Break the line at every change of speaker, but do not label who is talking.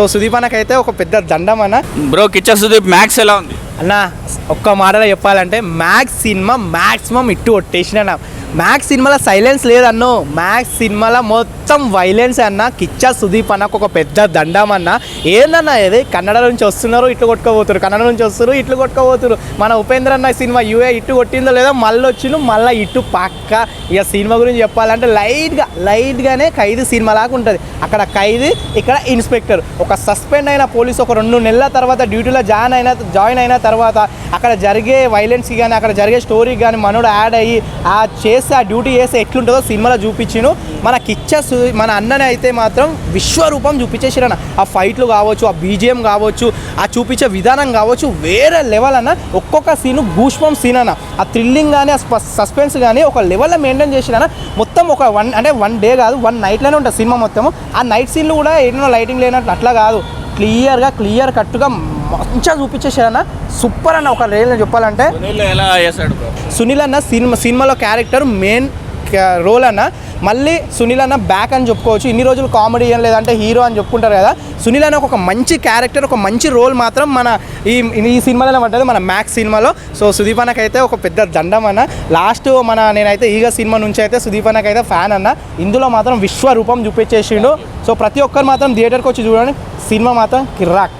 So Sudeep అన్నకైతే ఒక పెద్ద దండం అన్న.
బ్రో కిచ్చా సుదీప్ మ్యాక్స్ ఎలా ఉంది
అన్న ఒక్క మాటలో చెప్పాలంటే మ్యాక్స్ సినిమా మ్యాక్సిమం ఇట్టు కొట్టేసిన అన్న. మ్యాక్స్ సినిమాలో సైలెన్స్ లేదన్నో, మ్యాక్స్ సినిమాలో మొత్తం వైలెన్స్ అన్న. కిచ్చా సుదీప్ అన్నకు ఒక పెద్ద దండం అన్న. ఏందన్న ఇది, కన్నడ నుంచి వస్తున్నారు ఇట్లు కొట్టుకోబోతున్నారు, కన్నడ నుంచి వస్తారు ఇట్లు కొట్టుకోబోతున్నారు. మన ఉపేంద్ర అన్న సినిమా యూఏ ఇట్టు కొట్టిందో లేదో మళ్ళీ వచ్చిండు, మళ్ళీ ఇట్టు పక్క. ఇక సినిమా గురించి చెప్పాలంటే లైట్గానే ఖైదీ సినిమా లాగా ఉంటుంది. అక్కడ ఖైదీ, ఇక్కడ ఇన్స్పెక్టర్. ఒక సస్పెండ్ అయిన పోలీసు ఒక 2 నెలల తర్వాత డ్యూటీలో జాయిన్ అయిన తర్వాత అక్కడ జరిగే వైలెన్స్కి కానీ అక్కడ జరిగే స్టోరీకి కానీ మనోడు యాడ్ అయ్యి ఆ డ్యూటీ చేస్తే ఎట్లుంటుందో సినిమాలో చూపించిను. మన అన్నని అయితే మాత్రం విశ్వరూపం చూపించేసిరన్న. ఆ ఫైట్లు కావచ్చు, ఆ బీజిఎం కావచ్చు, ఆ చూపించే విధానం కావచ్చు, వేరే లెవెల్ అన్న. ఒక్కొక్క సీను గూస్బం సీన్ అన్న. ఆ థ్రిల్లింగ్ కానీ ఆ సస్పెన్స్ కానీ ఒక లెవెల్లో మెయింటైన్ చేసిరన్న. మొత్తం ఒక వన్ డే కాదు, 1 నైట్లోనే ఉంటుంది సినిమా మొత్తము. ఆ నైట్ సీన్లు కూడా ఏదైనా లైటింగ్ లేనట్టు అట్లా కాదు, క్లియర్ కట్టుగా మంచిగా చూపించేసారన్న. సూపర్ అన్న. ఒక రేంజ్ చెప్పాలంటే
ఎలా చేశాడు
సునీల్ అన్న సినిమాలో క్యారెక్టర్ మెయిన్ రోల్ అన్న. మళ్ళీ సునీల్ అన్న బ్యాక్ అని చెప్పుకోవచ్చు. ఇన్ని రోజులు కామెడీ ఏం లేదంటే హీరో అని చెప్పుకుంటారు కదా. సునీల్ అన్న ఒక మంచి క్యారెక్టర్, ఒక మంచి రోల్ మాత్రం మన ఈ సినిమాలోనే పడ్డది, మన మ్యాక్స్ సినిమాలో. సో సుదీప్ అన్నకైతే ఒక పెద్ద దండం అన్న. లాస్ట్ నేనైతే ఈగ సినిమా నుంచి అయితే సుదీప్ అన్నకైతే ఫ్యాన్ అన్న. ఇందులో మాత్రం విశ్వరూపం చూపించేసిండు. సో ప్రతి ఒక్కరు మాత్రం థియేటర్కి వచ్చి చూడండి, సినిమా మాత్రం కిర్రాక్.